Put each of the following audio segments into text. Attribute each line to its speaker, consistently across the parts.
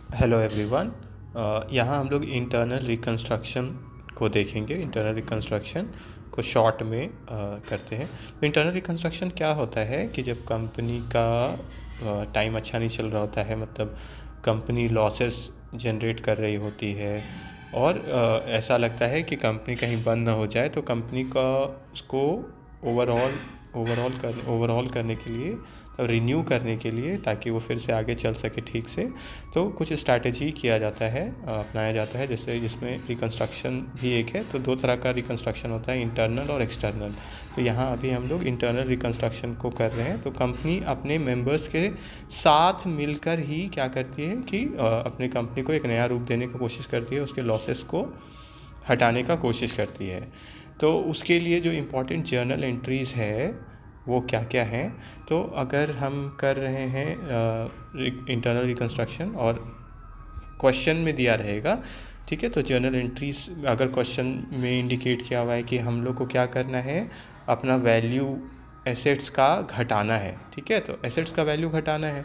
Speaker 1: Hello everyone. यहाँ हम लोग इंटरनल रिकंस्ट्रक्शन को देखेंगे। इंटरनल रिकंस्ट्रक्शन को शॉर्ट में करते हैं। तो इंटरनल रिकंस्ट्रक्शन क्या होता है कि जब कंपनी का टाइम अच्छा नहीं चल रहा होता है, मतलब कंपनी लॉसेस जनरेट कर रही होती है और ऐसा लगता है कि कंपनी कहीं बंद ना हो जाए, तो कंपनी का उसको ओवरऑल करने के लिए, रिन्यू करने के लिए, ताकि वो फिर से आगे चल सके ठीक से, तो कुछ स्ट्रैटेजी किया जाता है, अपनाया जाता है, जैसे जिसमें रिकंस्ट्रक्शन भी एक है। तो दो तरह का रिकंस्ट्रक्शन होता है, इंटरनल और एक्सटर्नल। तो यहाँ अभी हम लोग इंटरनल रिकंस्ट्रक्शन को कर रहे हैं। तो कंपनी अपने मेंबर्स के साथ मिलकर ही क्या करती है कि अपनी कंपनी को एक नया रूप देने की कोशिश करती है, उसके लॉसेस को हटाने का कोशिश करती है। तो उसके लिए जो इम्पोर्टेंट जर्नल एंट्रीज़ है वो क्या क्या हैं। तो अगर हम कर रहे हैं इंटरनल रिकंस्ट्रक्शन और क्वेश्चन में दिया रहेगा, ठीक है, तो जर्नल एंट्रीज अगर क्वेश्चन में इंडिकेट किया हुआ है कि हम लोग को क्या करना है, अपना वैल्यू एसेट्स का घटाना है, ठीक है, तो एसेट्स का वैल्यू घटाना है।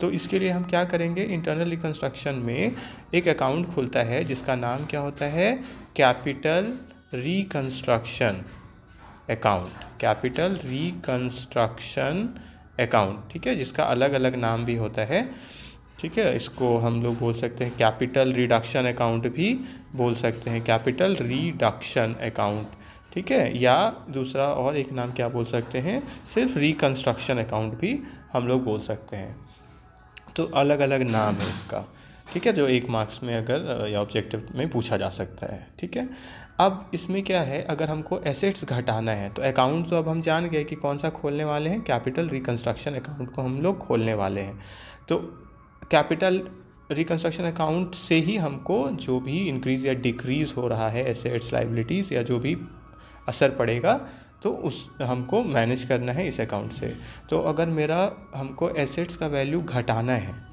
Speaker 1: तो इसके लिए हम क्या करेंगे, इंटरनल रिकंस्ट्रक्शन में एक अकाउंट खुलता है जिसका नाम क्या होता है, capital reconstruction account. Capital reconstruction account, ठीक है, जिसका अलग अलग नाम भी होता है, ठीक है। इसको हम लोग बोल सकते हैं कैपिटल रिडक्शन अकाउंट भी बोल सकते हैं, कैपिटल रिडक्शन अकाउंट, ठीक है। या दूसरा और एक नाम क्या बोल सकते हैं, सिर्फ रिकंस्ट्रक्शन अकाउंट भी हम लोग बोल सकते हैं। तो अलग अलग नाम है इसका, ठीक है, जो एक मार्क्स में अगर या ऑब्जेक्टिव में पूछा जा सकता है, ठीक है। अब इसमें क्या है, अगर हमको एसेट्स घटाना है तो अकाउंट तो अब हम जान गए कि कौन सा खोलने वाले हैं, कैपिटल रिकंस्ट्रक्शन अकाउंट को हम लोग खोलने वाले हैं। तो कैपिटल रिकंस्ट्रक्शन अकाउंट से ही हमको जो भी इंक्रीज़ या डिक्रीज़ हो रहा है एसेट्स लाइबिलिटीज़ या जो भी असर पड़ेगा, तो उस हमको मैनेज करना है इस अकाउंट से। तो अगर हमको एसेट्स का वैल्यू घटाना है,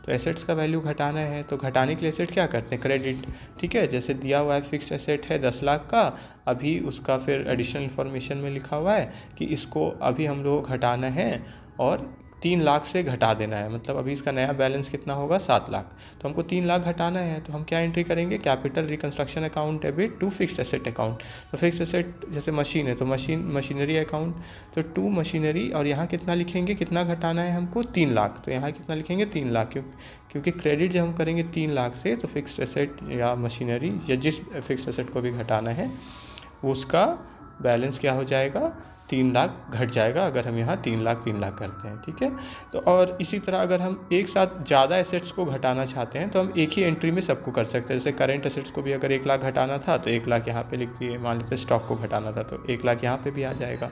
Speaker 1: तो एसेट्स का वैल्यू घटाना है तो घटाने के लिए एसेट क्या करते हैं, क्रेडिट, ठीक है। जैसे दिया हुआ है फिक्स एसेट है 10 लाख का, अभी उसका फिर एडिशनल इन्फॉर्मेशन में लिखा हुआ है कि इसको अभी हम लोग घटाना है और 3 लाख से घटा देना है, मतलब अभी इसका नया बैलेंस कितना होगा, 7 लाख। तो हमको 3 लाख घटाना है, तो हम क्या एंट्री करेंगे, capital reconstruction account debit to fixed asset account. तो फिक्स्ड एसेट जैसे मशीन है तो मशीनरी अकाउंट, तो टू मशीनरी, और यहाँ कितना लिखेंगे, कितना घटाना है हमको, 3 लाख, तो यहाँ कितना लिखेंगे, 3 लाख, क्योंकि क्रेडिट जब हम करेंगे 3 लाख से, तो फिक्स्ड एसेट या मशीनरी या जिस फिक्स्ड एसेट को भी घटाना है उसका बैलेंस क्या हो जाएगा, 3 लाख घट जाएगा, अगर हम यहाँ 3 लाख करते हैं, ठीक है। तो और इसी तरह अगर हम एक साथ ज़्यादा एसेट्स को घटाना चाहते हैं तो हम एक ही एंट्री में सबको कर सकते हैं। जैसे करेंट एसेट्स को भी अगर 1 लाख घटाना था तो 1 लाख यहाँ पे लिख दिए, मान लीजिए स्टॉक को घटाना था तो 1 लाख यहाँ पे भी आ जाएगा,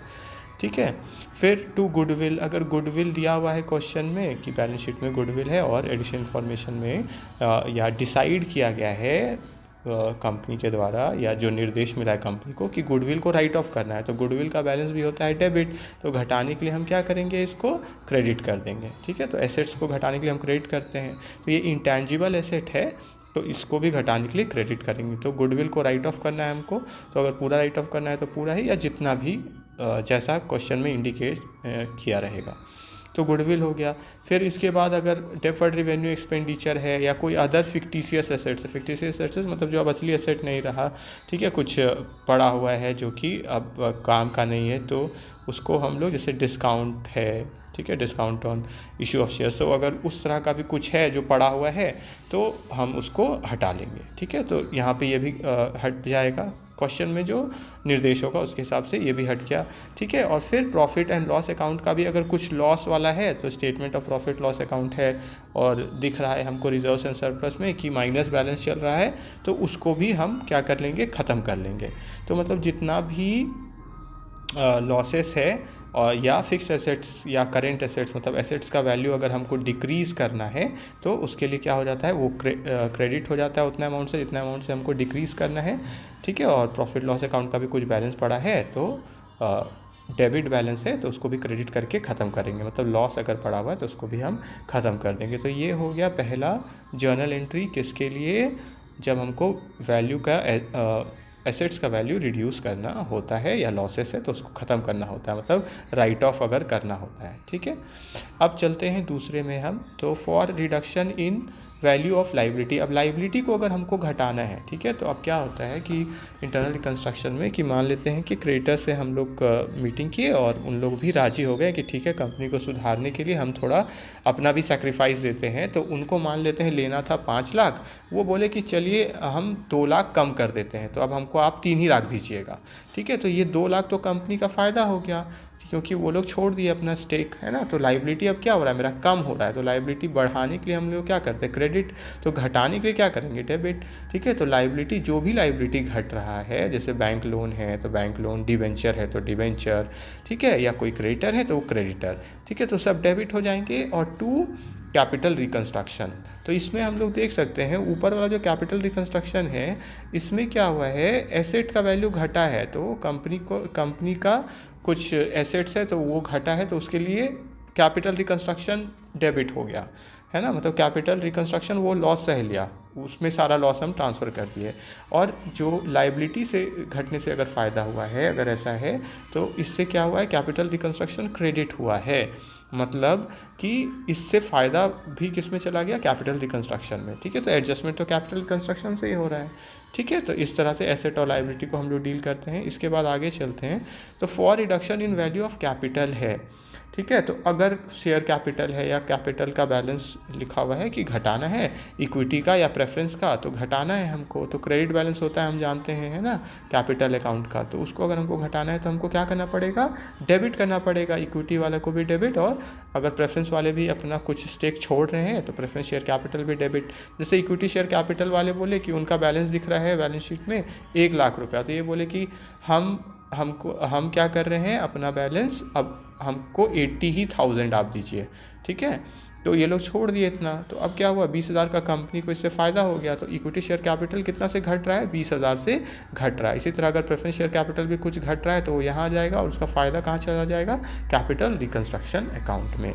Speaker 1: ठीक है। फिर टू गुडविल, अगर गुडविल दिया हुआ है क्वेश्चन में कि बैलेंस शीट में गुडविल है और एडिशनल इन्फॉर्मेशन में या डिसाइड किया गया है कंपनी के द्वारा या जो निर्देश मिला है कंपनी को कि गुडविल को राइट ऑफ करना है, तो गुडविल का बैलेंस भी होता है डेबिट, तो घटाने के लिए हम क्या करेंगे, इसको क्रेडिट कर देंगे, ठीक है। तो एसेट्स को घटाने के लिए हम क्रेडिट करते हैं। तो ये इंटेंजिबल एसेट है तो इसको भी घटाने के लिए क्रेडिट करेंगे। तो गुडविल को राइट ऑफ करना है हमको, तो अगर पूरा राइट ऑफ करना है तो पूरा ही, या जितना भी जैसा क्वेश्चन में इंडिकेट किया रहेगा, तो गुडविल हो गया। फिर इसके बाद अगर डेफर्ड रिवेन्यू एक्सपेंडिचर है या कोई other fictitious assets, fictitious assets मतलब जो अब असली एसेट नहीं रहा, ठीक है, कुछ पड़ा हुआ है जो कि अब काम का नहीं है, तो उसको हम लोग, जैसे डिस्काउंट है, ठीक है, discount on issue of share, तो अगर उस तरह का भी कुछ है जो पड़ा हुआ है तो हम उसको हटा लेंगे, ठीक है। तो यहाँ पे ये भी हट जाएगा, क्वेश्चन में जो निर्देश होगा उसके हिसाब से ये भी हट गया, ठीक है। और फिर प्रॉफिट एंड लॉस अकाउंट का भी अगर कुछ लॉस वाला है तो statement of profit loss account है और दिख रहा है हमको रिजर्व्स एंड सरप्लस में कि माइनस बैलेंस चल रहा है, तो उसको भी हम क्या कर लेंगे, ख़त्म कर लेंगे। तो मतलब जितना भी लॉसेस है और या फिक्स एसेट्स या करेंट एसेट्स, मतलब एसेट्स का वैल्यू अगर हमको डिक्रीज़ करना है तो उसके लिए क्या हो जाता है, वो क्रेडिट हो जाता है उतना अमाउंट से जितना अमाउंट से हमको डिक्रीज़ करना है, ठीक है। और प्रॉफिट लॉस अकाउंट का भी कुछ बैलेंस पड़ा है तो डेबिट बैलेंस है तो उसको भी क्रेडिट करके ख़त्म करेंगे, मतलब लॉस अगर पड़ा हुआ है तो उसको भी हम ख़त्म कर देंगे। तो ये हो गया पहला जर्नल एंट्री, किसके लिए, जब हमको वैल्यू का एसेट्स का वैल्यू रिड्यूस करना होता है या लॉसेस है तो उसको ख़त्म करना होता है, मतलब राइट ऑफ अगर करना होता है, ठीक है। अब चलते हैं दूसरे में हम, तो for reduction in value of liability. अब लाइबिलिटी को अगर हमको घटाना है, ठीक है, तो अब क्या होता है कि इंटरनल रिकंस्ट्रक्शन में कि मान लेते हैं कि क्रेडिटर से हम लोग मीटिंग किए और उन लोग भी राजी हो गए कि ठीक है कंपनी को सुधारने के लिए हम थोड़ा अपना भी सेक्रीफाइस देते हैं। तो उनको मान लेते हैं लेना था 5 लाख, वो बोले कि चलिए हम 2 लाख कम कर देते हैं, तो अब हमको आप 3 ही लाख दीजिएगा, ठीक है। तो ये 2 लाख तो कंपनी का फ़ायदा हो गया क्योंकि वो लोग छोड़ दिए अपना स्टेक, है ना। तो लाइबिलिटी अब क्या हो रहा है, मेरा कम हो रहा है। तो लाइबिलिटी बढ़ाने के लिए हम लोग क्या करते हैं, क्रेडिट, तो घटाने के लिए क्या करेंगे, डेबिट, ठीक है। तो लाइबिलिटी, जो भी लाइबिलिटी घट रहा है, जैसे बैंक लोन है तो बैंक लोन, डिवेंचर है तो डिवेंचर, ठीक है, या कोई क्रेडिटर है तो वो क्रेडिटर, ठीक है, तो सब डेबिट हो जाएंगे। और 2 कैपिटल रिकंस्ट्रक्शन, तो इसमें हम लोग देख सकते हैं ऊपर वाला जो कैपिटल रिकंस्ट्रक्शन है इसमें क्या हुआ है, एसेट का वैल्यू घटा है, तो कंपनी का कुछ एसेट्स है तो वो घटा है, तो उसके लिए कैपिटल रिकंस्ट्रक्शन डेबिट हो गया, है ना। मतलब कैपिटल रिकंस्ट्रक्शन वो लॉस सह लिया, उसमें सारा लॉस हम ट्रांसफ़र कर दिए। और जो लाइबिलिटी से घटने से अगर फ़ायदा हुआ है, अगर ऐसा है, तो इससे क्या हुआ है, कैपिटल रिकंस्ट्रक्शन क्रेडिट हुआ है। मतलब कि इससे फ़ायदा भी किस में चला गया, कैपिटल रिकंस्ट्रक्शन में, ठीक है। तो एडजस्टमेंट तो कैपिटल रिकंस्ट्रक्शन से ही हो रहा है, ठीक है। तो इस तरह से एसेट और लाइबिलिटी को हम लोग डील करते हैं। इसके बाद आगे चलते हैं, तो for reduction in value of capital है, ठीक है। तो अगर शेयर कैपिटल है या कैपिटल का बैलेंस लिखा हुआ है कि घटाना है, इक्विटी का या प्रेफरेंस का, तो घटाना है हमको। तो क्रेडिट बैलेंस होता है, हम जानते हैं, है ना, कैपिटल अकाउंट का, तो उसको अगर हमको घटाना है तो हमको क्या करना पड़ेगा, डेबिट करना पड़ेगा। इक्विटी वाले को भी डेबिट, और अगर प्रेफरेंस वाले भी अपना कुछ स्टेक छोड़ रहे हैं तो प्रेफरेंस शेयर कैपिटल भी डेबिट। जैसे इक्विटी शेयर कैपिटल वाले बोले कि उनका बैलेंस दिख रहा है बैलेंस शीट में 1 लाख रुपया, तो ये बोले कि हम क्या कर रहे हैं, अपना बैलेंस अब हमको 80,000 आप दीजिए, ठीक है। तो ये लोग छोड़ दिए इतना, तो अब क्या हुआ, 20,000 का कंपनी को इससे फ़ायदा हो गया। तो इक्विटी शेयर कैपिटल कितना से घट रहा है, 20,000 से घट रहा है। इसी तरह अगर प्रेफरेंस शेयर कैपिटल भी कुछ घट रहा है तो वो यहाँ आ जाएगा, और उसका फ़ायदा कहाँ चला जाएगा, कैपिटल रिकंस्ट्रक्शन अकाउंट में।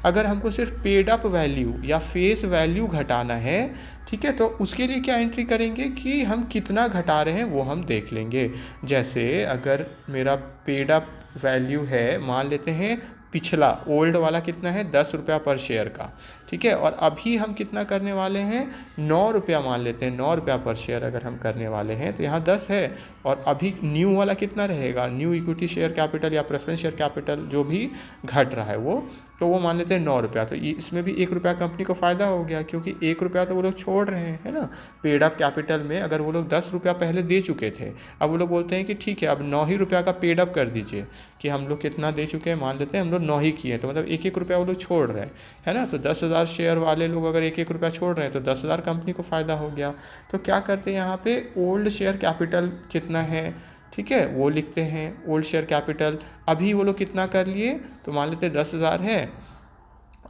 Speaker 1: अगर हमको सिर्फ पेड अप वैल्यू या फेस वैल्यू घटाना है, ठीक है, तो उसके लिए क्या एंट्री करेंगे कि हम कितना घटा रहे हैं वो हम देख लेंगे। जैसे अगर मेरा पेड अप वैल्यू है, मान लेते हैं पिछला ओल्ड वाला कितना है, 10 रुपया पर शेयर का, ठीक है, और अभी हम कितना करने वाले हैं, 9 रुपया मान लेते हैं, 9 रुपया पर शेयर अगर हम करने वाले हैं, तो यहाँ 10 है। और अभी न्यू वाला कितना रहेगा, न्यू इक्विटी शेयर कैपिटल या प्रेफरेंस शेयर कैपिटल जो भी घट रहा है वो, तो वो मान लेते हैं 9 रुपया। तो ये इसमें भी 1 रुपया कंपनी को फ़ायदा हो गया, क्योंकि 1 रुपया तो वो लोग छोड़ रहे हैं, है ना। पेड अप कैपिटल में अगर वो लोग 10 रुपया पहले दे चुके थे, अब वो लोग बोलते हैं कि ठीक है अब 9 ही रुपया का पेड अप कर दीजिए, कि हम लोग कितना दे चुके हैं, मान लेते हैं हम लोग 9 ही किए, तो मतलब 1-1 रुपया वो लोग छोड़ रहे हैं, है ना। तो 10,000 शेयर वाले लोग अगर 1-1 रुपया छोड़ रहे हैं तो 10,000 कंपनी को फ़ायदा हो गया। तो क्या करते हैं यहाँ पे, ओल्ड शेयर कैपिटल कितना है, ठीक है, वो लिखते हैं ओल्ड शेयर कैपिटल। अभी वो लोग कितना कर लिए, तो मान लेते हैं 10,000 है,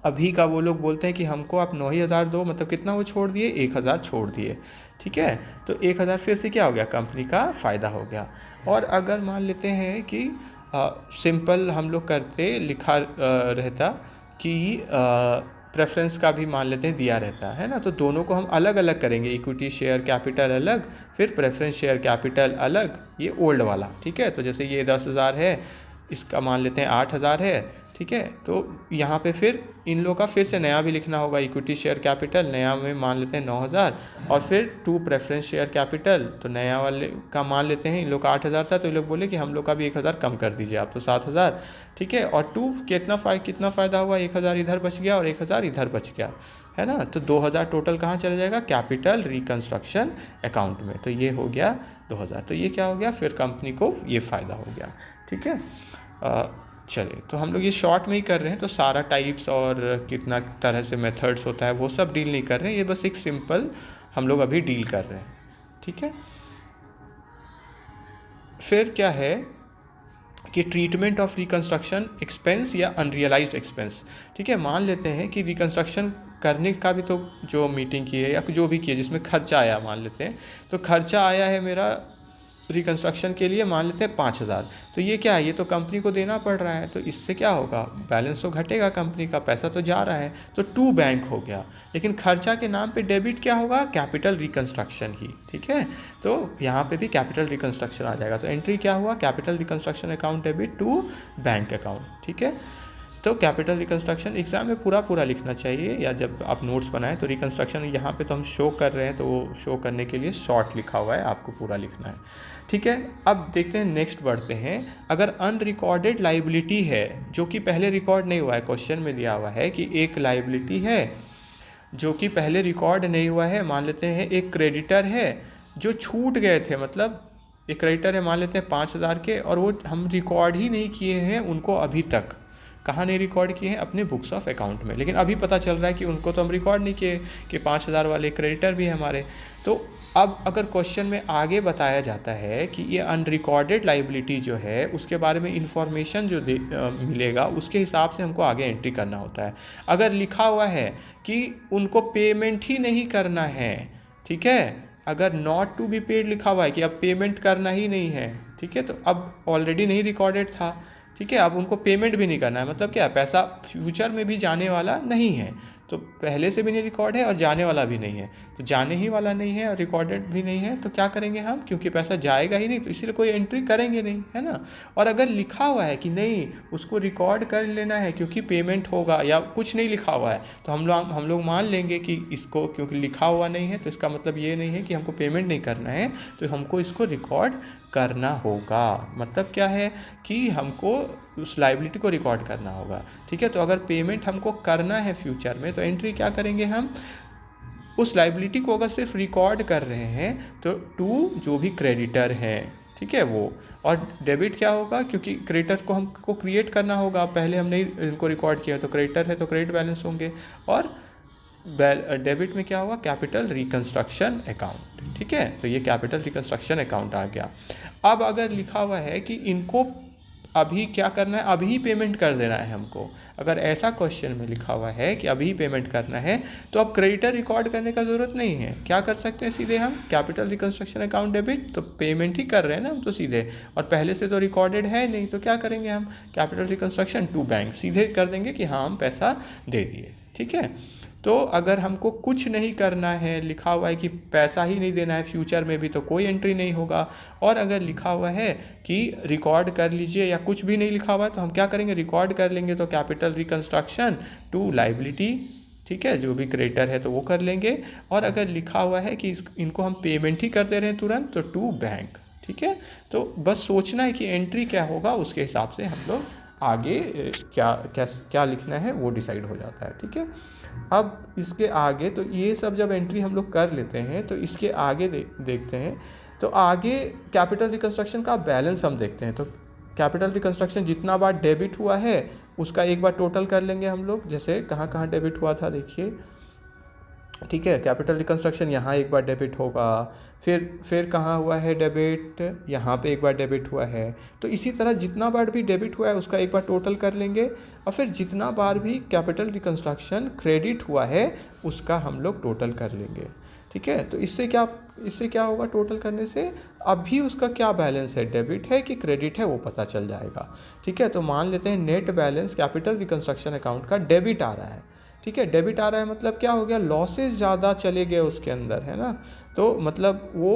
Speaker 1: अभी का वो लोग बोलते हैं कि हमको आप 9,000 दो, मतलब कितना वो छोड़ दिए, 1,000 छोड़ दिए, ठीक है। तो 1,000 फिर से क्या हो गया, कंपनी का फ़ायदा हो गया। और अगर मान लेते हैं कि सिंपल हम लोग करते, लिखा रहता कि प्रेफरेंस का भी मान लेते हैं दिया रहता है ना, तो दोनों को हम अलग अलग करेंगे, इक्विटी शेयर कैपिटल अलग, फिर प्रेफरेंस शेयर कैपिटल अलग, ये ओल्ड वाला, ठीक है। तो जैसे ये 10,000 है, इसका मान लेते हैं 8,000 है, ठीक है। तो यहाँ पे फिर इन लोग का फिर से नया भी लिखना होगा, इक्विटी शेयर कैपिटल नया में मान लेते हैं 9,000, और फिर 2 प्रेफरेंस शेयर कैपिटल, तो नया वाले का मान लेते हैं, इन लोग का 8,000 था, तो ये लोग बोले कि हम लोग का भी 1,000 कम कर दीजिए आप, तो 7,000, ठीक है। और 2 कितना फ़ायदा हुआ, 1,000 इधर बच गया और 1,000 इधर बच गया, है ना। तो 2,000 टोटल कहाँ चला जाएगा, कैपिटल रिकंस्ट्रक्शन अकाउंट में। तो ये हो गया 2,000, तो ये क्या हो गया, फिर कंपनी को ये फ़ायदा हो गया, ठीक है। चलिए, तो हम लोग ये शॉर्ट में ही कर रहे हैं, तो सारा टाइप्स और कितना तरह से मेथड्स होता है वो सब डील नहीं कर रहे हैं, ये बस एक सिंपल हम लोग अभी डील कर रहे हैं, ठीक है। फिर क्या है कि ट्रीटमेंट ऑफ रिकंस्ट्रक्शन एक्सपेंस या अनरियलाइज्ड एक्सपेंस, ठीक है। मान लेते हैं कि रिकंस्ट्रक्शन करने का भी तो जो मीटिंग की है या जो भी की है जिसमें खर्चा आया, मान लेते हैं, तो खर्चा आया है मेरा रिकंस्ट्रक्शन के लिए, मान लेते हैं 5,000, तो ये क्या है, ये तो कंपनी को देना पड़ रहा है, तो इससे क्या होगा, बैलेंस तो घटेगा, कंपनी का पैसा तो जा रहा है, तो 2 बैंक हो गया। लेकिन खर्चा के नाम पे डेबिट क्या होगा, कैपिटल रिकंस्ट्रक्शन ही, ठीक है। तो यहाँ पे भी कैपिटल रिकंस्ट्रक्शन आ जाएगा, तो एंट्री क्या हुआ, capital reconstruction account debit to bank account, ठीक है। तो कैपिटल रिकंस्ट्रक्शन एग्ज़ाम में पूरा पूरा लिखना चाहिए, या जब आप नोट्स बनाएं तो रिकंस्ट्रक्शन यहाँ पे तो हम शो कर रहे हैं, तो वो शो करने के लिए शॉर्ट लिखा हुआ है, आपको पूरा लिखना है। ठीक है, अब देखते हैं, नेक्स्ट बढ़ते हैं। अगर अनरिकॉर्डेड लाइबिलिटी है जो कि पहले रिकॉर्ड नहीं हुआ है, क्वेश्चन में दिया हुआ है कि एक लाइबिलिटी है जो कि पहले रिकॉर्ड नहीं हुआ है, मान लेते हैं एक क्रेडिटर है जो छूट गए थे, मतलब एक क्रेडिटर है मान लेते हैं 5,000 के, और वो हम रिकॉर्ड ही नहीं किए हैं उनको अभी तक। कहाँ नहीं रिकॉर्ड किए हैं? अपने बुक्स ऑफ अकाउंट में, लेकिन अभी पता चल रहा है कि उनको तो हम रिकॉर्ड नहीं किए कि 5,000 वाले क्रेडिटर भी है हमारे। तो अब अगर क्वेश्चन में आगे बताया जाता है कि ये अनरिकॉर्डेड लाइबिलिटी जो है उसके बारे में इंफॉर्मेशन जो मिलेगा उसके हिसाब से हमको आगे एंट्री करना होता है। अगर लिखा हुआ है कि उनको पेमेंट ही नहीं करना है, ठीक है, अगर नॉट टू बी पेड लिखा हुआ है कि अब पेमेंट करना ही नहीं है, ठीक है, तो अब ऑलरेडी नहीं रिकॉर्डेड था, ठीक है, अब उनको पेमेंट भी नहीं करना है, मतलब क्या, पैसा फ्यूचर में भी जाने वाला नहीं है, तो पहले से भी नहीं रिकॉर्ड है और जाने वाला भी नहीं है, तो जाने ही वाला नहीं है और रिकॉर्डेड भी नहीं है, तो क्या करेंगे हम, क्योंकि पैसा जाएगा ही नहीं तो इसीलिए कोई एंट्री करेंगे नहीं, है ना। और अगर लिखा हुआ है कि नहीं उसको रिकॉर्ड कर लेना है क्योंकि पेमेंट होगा, या कुछ नहीं लिखा हुआ है, तो हम लोग मान लेंगे कि इसको क्योंकि लिखा हुआ नहीं है तो इसका मतलब ये नहीं है कि हमको पेमेंट नहीं करना है, तो हमको इसको रिकॉर्ड करना होगा। मतलब क्या है कि हमको उस लाइबिलिटी को रिकॉर्ड करना होगा, ठीक है। तो अगर पेमेंट हमको करना है फ्यूचर में तो एंट्री क्या करेंगे हम, उस लाइबिलिटी को अगर सिर्फ रिकॉर्ड कर रहे हैं तो टू जो भी क्रेडिटर हैं, ठीक है, वो, और डेबिट क्या होगा, क्योंकि क्रेडिटर को हमको क्रिएट करना होगा, पहले हमने इनको रिकॉर्ड किया, तो क्रेडिटर है तो क्रेडिट बैलेंस होंगे, और डेबिट में क्या होगा, कैपिटल रिकंस्ट्रक्शन अकाउंट, ठीक है। तो ये कैपिटल रिकंस्ट्रक्शन अकाउंट आ गया। अब अगर लिखा हुआ है कि इनको अभी क्या करना है, अभी पेमेंट कर देना है हमको, अगर ऐसा क्वेश्चन में लिखा हुआ है कि अभी पेमेंट करना है, तो अब क्रेडिटर रिकॉर्ड करने का ज़रूरत नहीं है, क्या कर सकते हैं, सीधे हम कैपिटल रिकंस्ट्रक्शन अकाउंट डेबिट, तो पेमेंट ही कर रहे हैं ना हम तो सीधे, और पहले से तो रिकॉर्डेड है नहीं, तो क्या करेंगे हम, कैपिटल रिकंस्ट्रक्शन टू बैंक सीधे कर देंगे कि हाँ हम पैसा दे दिए, ठीक है। तो अगर हमको कुछ नहीं करना है, लिखा हुआ है कि पैसा ही नहीं देना है फ्यूचर में भी, तो कोई एंट्री नहीं होगा। और अगर लिखा हुआ है कि रिकॉर्ड कर लीजिए, या कुछ भी नहीं लिखा हुआ है, तो हम क्या करेंगे, रिकॉर्ड कर लेंगे, तो कैपिटल रिकंस्ट्रक्शन टू लाइबिलिटी, ठीक है, जो भी क्रेडिटर है तो वो कर लेंगे। और अगर लिखा हुआ है कि इनको हम पेमेंट ही कर दे रहे हैं तुरंत, तो टू बैंक, ठीक है। तो बस सोचना है कि एंट्री क्या होगा, उसके हिसाब से हम लोग आगे क्या क्या क्या लिखना है वो डिसाइड हो जाता है, ठीक है। अब इसके आगे, तो ये सब जब एंट्री हम लोग कर लेते हैं तो इसके आगे देखते हैं, तो आगे कैपिटल रिकंस्ट्रक्शन का बैलेंस हम देखते हैं। तो कैपिटल रिकंस्ट्रक्शन जितना बार डेबिट हुआ है उसका एक बार टोटल कर लेंगे हम लोग, जैसे कहाँ कहाँ डेबिट हुआ था देखिए, ठीक है, कैपिटल रिकंस्ट्रक्शन यहाँ एक बार डेबिट होगा, फिर कहाँ हुआ है डेबिट, यहाँ पे एक बार डेबिट हुआ है। तो इसी तरह जितना बार भी डेबिट हुआ है उसका एक बार टोटल कर लेंगे, और फिर जितना बार भी कैपिटल रिकंस्ट्रक्शन क्रेडिट हुआ है उसका हम लोग टोटल कर लेंगे, ठीक है। तो इससे क्या होगा, टोटल करने से अभी उसका क्या बैलेंस है, डेबिट है कि क्रेडिट है, वो पता चल जाएगा, ठीक है। तो मान लेते हैं net balance capital reconstruction account का डेबिट आ रहा है, ठीक है। डेबिट आ रहा है मतलब क्या हो गया, लॉसेस ज़्यादा चले गए उसके अंदर, है ना, तो मतलब वो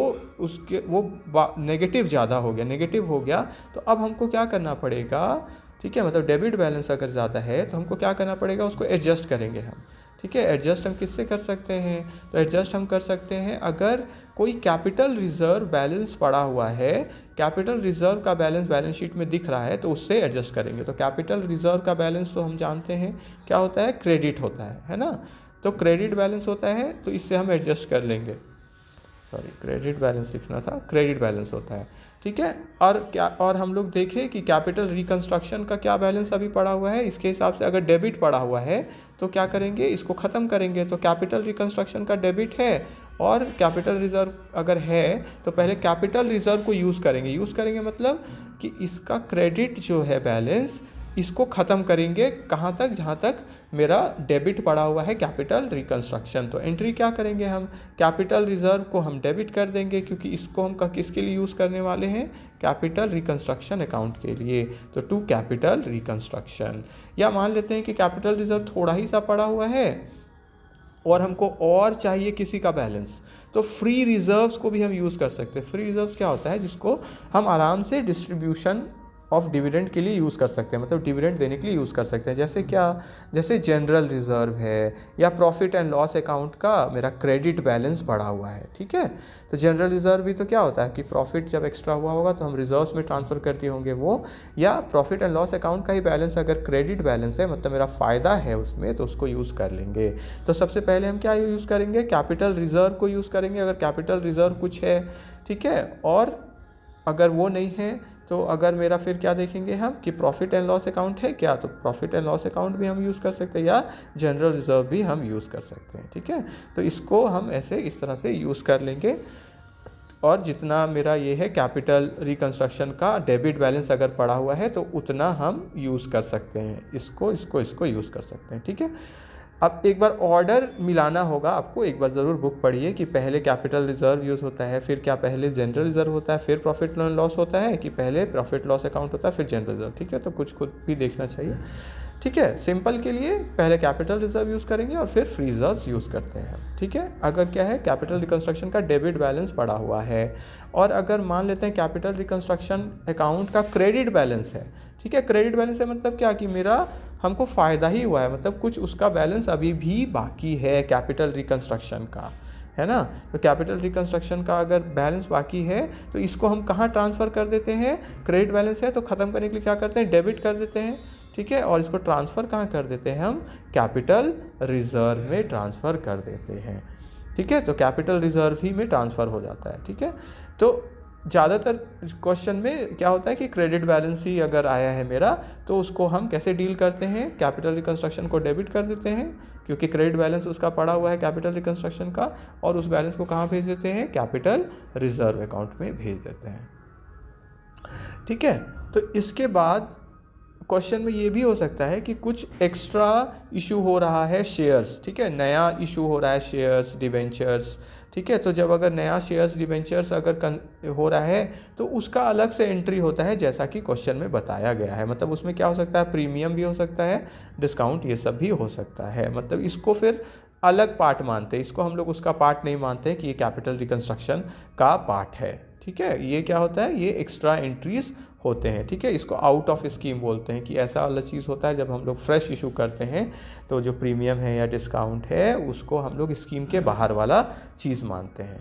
Speaker 1: नेगेटिव ज़्यादा हो गया, नेगेटिव हो गया। तो अब हमको क्या करना पड़ेगा, ठीक है, मतलब डेबिट बैलेंस अगर ज़्यादा है तो हमको क्या करना पड़ेगा, उसको एडजस्ट करेंगे हम, ठीक है। एडजस्ट हम किससे कर सकते हैं, तो एडजस्ट हम कर सकते हैं अगर कोई कैपिटल रिजर्व बैलेंस पड़ा हुआ है, कैपिटल रिजर्व का बैलेंस शीट में दिख रहा है, तो उससे एडजस्ट करेंगे। तो कैपिटल रिजर्व का बैलेंस तो हम जानते हैं क्या होता है, क्रेडिट होता है ना, तो क्रेडिट बैलेंस होता है, तो इससे हम एडजस्ट कर लेंगे, सॉरी क्रेडिट बैलेंस लिखना था, क्रेडिट बैलेंस होता है, ठीक है। और हम लोग देखें कि कैपिटल रिकंस्ट्रक्शन का क्या बैलेंस अभी पड़ा हुआ है, इसके हिसाब से अगर डेबिट पड़ा हुआ है तो क्या करेंगे, इसको ख़त्म करेंगे। तो कैपिटल रिकंस्ट्रक्शन का डेबिट है और कैपिटल रिजर्व अगर है तो पहले कैपिटल रिजर्व को यूज़ करेंगे मतलब कि इसका क्रेडिट जो है बैलेंस, इसको ख़त्म करेंगे कहाँ तक, जहाँ तक मेरा डेबिट पड़ा हुआ है कैपिटल रिकंस्ट्रक्शन। तो एंट्री क्या करेंगे हम, कैपिटल रिजर्व को हम डेबिट कर देंगे, क्योंकि इसको हम किसके लिए यूज़ करने वाले हैं, कैपिटल रिकंस्ट्रक्शन अकाउंट के लिए। तो टू कैपिटल रिकंस्ट्रक्शन, या मान लेते हैं कि कैपिटल रिजर्व थोड़ा ही सा पड़ा हुआ है और हमको और चाहिए किसी का बैलेंस, तो फ्री रिजर्व्स को भी हम यूज़ कर सकते हैं। फ्री रिजर्व्स क्या होता है, जिसको हम आराम से डिस्ट्रीब्यूशन ऑफ डिविडेंड के लिए यूज़ कर सकते हैं, मतलब डिविडेंड देने के लिए यूज़ कर सकते हैं। जैसे क्या, जैसे जनरल रिजर्व है या प्रॉफिट एंड लॉस अकाउंट का मेरा क्रेडिट बैलेंस बढ़ा हुआ है, ठीक है। तो जनरल रिजर्व भी तो क्या होता है कि प्रॉफिट जब एक्स्ट्रा हुआ होगा तो हम रिजर्व्स में ट्रांसफ़र कर दिए होंगे वो, या प्रॉफिट एंड लॉस अकाउंट का ही बैलेंस अगर क्रेडिट बैलेंस है, मतलब मेरा फ़ायदा है उसमें, तो उसको यूज़ कर लेंगे। तो सबसे पहले हम क्या यूज़ करेंगे, कैपिटल रिजर्व को यूज़ करेंगे अगर कैपिटल रिजर्व कुछ है, ठीक है। और अगर वो नहीं है तो अगर मेरा फिर क्या देखेंगे हम कि प्रॉफिट एंड लॉस अकाउंट है क्या, तो प्रॉफिट एंड लॉस अकाउंट भी हम यूज़ कर सकते हैं या जनरल रिजर्व भी हम यूज़ कर सकते हैं, ठीक है। तो इसको हम ऐसे इस तरह से यूज़ कर लेंगे। और जितना मेरा ये है कैपिटल रिकंस्ट्रक्शन का डेबिट बैलेंस अगर पड़ा हुआ है तो उतना हम यूज़ कर सकते हैं, इसको यूज़ कर सकते हैं, ठीक है। अब एक बार ऑर्डर मिलाना होगा आपको, एक बार ज़रूर बुक पढ़िए कि पहले कैपिटल रिजर्व यूज़ होता है, फिर क्या पहले जनरल रिजर्व होता है, फिर प्रॉफिट एंड लॉस होता है, कि पहले प्रॉफिट लॉस अकाउंट होता है फिर जनरल रिजर्व, ठीक है। तो कुछ खुद भी देखना चाहिए, ठीक है। सिंपल के लिए पहले कैपिटल रिजर्व यूज़ करेंगे और फिर फ्री रिजर्व्स यूज़ करते हैं, ठीक है। अगर क्या है कैपिटल रिकंस्ट्रक्शन का डेबिट बैलेंस पड़ा हुआ है, और अगर मान लेते हैं कैपिटल रिकंस्ट्रक्शन अकाउंट का क्रेडिट बैलेंस है, ठीक है। क्रेडिट बैलेंस है मतलब क्या कि मेरा हमको फ़ायदा ही हुआ है, मतलब कुछ उसका बैलेंस अभी भी बाकी है कैपिटल रिकंस्ट्रक्शन का, है ना। तो कैपिटल रिकंस्ट्रक्शन का अगर बैलेंस बाकी है तो इसको हम कहाँ ट्रांसफ़र कर देते हैं, क्रेडिट बैलेंस है तो ख़त्म करने के लिए क्या करते हैं, डेबिट कर देते हैं, ठीक है। और इसको ट्रांसफ़र कहाँ कर देते हैं, हम कैपिटल रिजर्व में ट्रांसफ़र कर देते हैं, ठीक है। तो कैपिटल रिजर्व ही में ट्रांसफ़र हो जाता है, ठीक है। तो ज़्यादातर क्वेश्चन में क्या होता है कि क्रेडिट बैलेंस ही अगर आया है मेरा तो उसको हम कैसे डील करते हैं, कैपिटल रिकंस्ट्रक्शन को डेबिट कर देते हैं क्योंकि क्रेडिट बैलेंस उसका पड़ा हुआ है कैपिटल रिकंस्ट्रक्शन का, और उस बैलेंस को कहाँ भेज देते हैं, कैपिटल रिजर्व अकाउंट में भेज देते हैं, ठीक है। तो इसके बाद क्वेश्चन में ये भी हो सकता है कि कुछ एक्स्ट्रा इशू हो रहा है शेयर्स, ठीक है, नया इशू हो रहा है शेयर्स डिबेंचर्स, ठीक है। तो जब अगर नया शेयर्स डिबेंचर्स अगर हो रहा है तो उसका अलग से एंट्री होता है जैसा कि क्वेश्चन में बताया गया है, मतलब उसमें क्या हो सकता है, प्रीमियम भी हो सकता है, डिस्काउंट, ये सब भी हो सकता है। मतलब इसको फिर अलग पार्ट मानते हैं, इसको हम लोग उसका पार्ट नहीं मानते कि ये कैपिटल रिकंस्ट्रक्शन का पार्ट है, ठीक है। ये क्या होता है, ये एक्स्ट्रा एंट्रीज होते हैं, ठीक है। इसको आउट ऑफ स्कीम बोलते हैं कि ऐसा वाला चीज़ होता है जब हम लोग फ्रेश इशू करते हैं तो जो प्रीमियम है या डिस्काउंट है उसको हम लोग स्कीम के बाहर वाला चीज़ मानते हैं,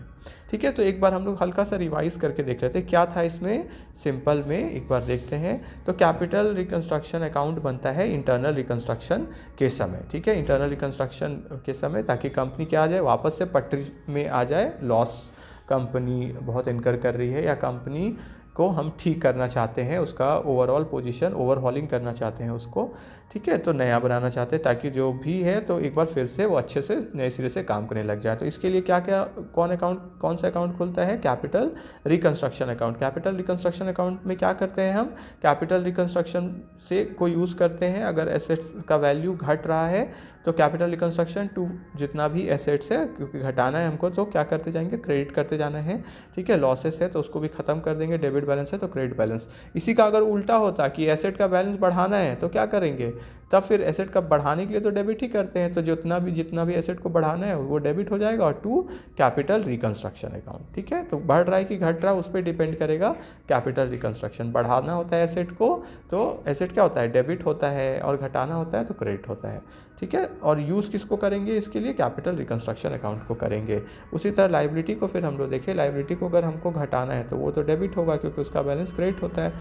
Speaker 1: ठीक है। तो एक बार हम लोग हल्का सा रिवाइज करके देख लेते हैं क्या था इसमें, सिंपल में एक बार देखते हैं। तो कैपिटल रिकंस्ट्रक्शन अकाउंट बनता है इंटरनल रिकंस्ट्रक्शन के समय, ठीक है, इंटरनल रिकंस्ट्रक्शन के समय, ताकि कंपनी क्या आ जाए, वापस से पटरी में आ जाए, लॉस कंपनी बहुत इनकर कर रही है या कंपनी को हम ठीक करना चाहते हैं, उसका ओवरऑल पोजीशन ओवरहॉलिंग करना चाहते हैं उसको, ठीक है। तो नया बनाना चाहते हैं ताकि जो भी है तो एक बार फिर से वो अच्छे से नए सिरे से काम करने लग जाए। तो इसके लिए क्या क्या कौन सा अकाउंट खुलता है, capital reconstruction account. Capital reconstruction account में क्या करते हैं हम, कैपिटल रिकंस्ट्रक्शन से को यूज़ करते हैं अगर एसेट्स का वैल्यू घट रहा है तो कैपिटल रिकंस्ट्रक्शन टू जितना भी एसेट्स है, क्योंकि घटाना है हमको तो क्या करते जाएंगे, क्रेडिट करते जाना है, ठीक है। लॉसेस है तो उसको भी खत्म कर देंगे, डेबिट बैलेंस है तो क्रेडिट बैलेंस। इसी का अगर उल्टा होता कि एसेट का बैलेंस बढ़ाना है तो क्या करेंगे, तब फिर एसेट का बढ़ाने के लिए तो डेबिट ही करते हैं, तो जितना भी एसेट को बढ़ाना है वो डेबिट हो जाएगा, और टू कैपिटल रिकंस्ट्रक्शन अकाउंट, ठीक है। तो बढ़ रहा है कि घट रहा है उस पर डिपेंड करेगा। कैपिटल रिकंस्ट्रक्शन बढ़ाना होता है एसेट को तो एसेट क्या होता है, डेबिट होता है, और घटाना होता है तो क्रेडिट होता है, ठीक है। और यूज़ किसको करेंगे इसके लिए, कैपिटल रिकंस्ट्रक्शन अकाउंट को करेंगे। उसी तरह लाइबिलिटी को फिर हम लोग देखें, लाइबिलिटी को अगर हमको घटाना है तो वो तो डेबिट होगा क्योंकि उसका बैलेंस क्रेडिट होता है,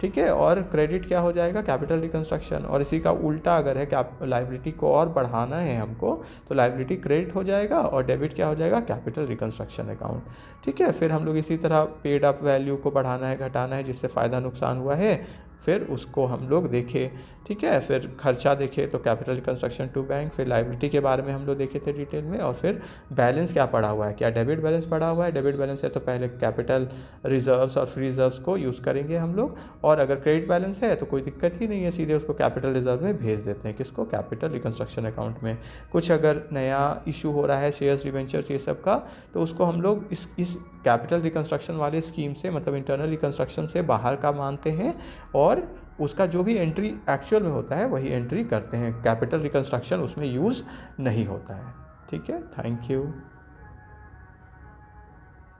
Speaker 1: ठीक है। और क्रेडिट क्या हो जाएगा, कैपिटल रिकंस्ट्रक्शन। और इसी का उल्टा अगर है लाइबिलिटी को और बढ़ाना है हमको तो लाइबिलिटी क्रेडिट हो जाएगा और डेबिट क्या हो जाएगा, कैपिटल रिकंस्ट्रक्शन अकाउंट, ठीक है। फिर हम लोग इसी तरह पेड अप वैल्यू को बढ़ाना है घटाना है जिससे फ़ायदा नुकसान हुआ है, फिर उसको हम लोग देखें, ठीक है। फिर खर्चा देखे तो कैपिटल रिकंस्ट्रक्शन टू बैंक, फिर लाइबिलिटी के बारे में हम लोग देखे थे डिटेल में, और फिर बैलेंस क्या पड़ा हुआ है, क्या डेबिट बैलेंस पड़ा हुआ है, डेबिट बैलेंस है तो पहले कैपिटल रिजर्व्स और फ्री रिजर्व्स को यूज़ करेंगे हम लोग, और अगर क्रेडिट बैलेंस है तो कोई दिक्कत ही नहीं है, सीधे उसको कैपिटल रिजर्व में भेज देते हैं, किसको, कैपिटल रिकंस्ट्रक्शन अकाउंट में। कुछ अगर नया इशू हो रहा है शेयर्स डिबेंचर्स ये सब का तो उसको हम लोग इस कैपिटल रिकंस्ट्रक्शन वाले स्कीम से, मतलब इंटरनल रिकंस्ट्रक्शन से बाहर का मानते हैं, और उसका जो भी एंट्री एक्चुअल में होता है वही एंट्री करते हैं, कैपिटल रिकंस्ट्रक्शन उसमें यूज़ नहीं होता है, ठीक है। Thank you.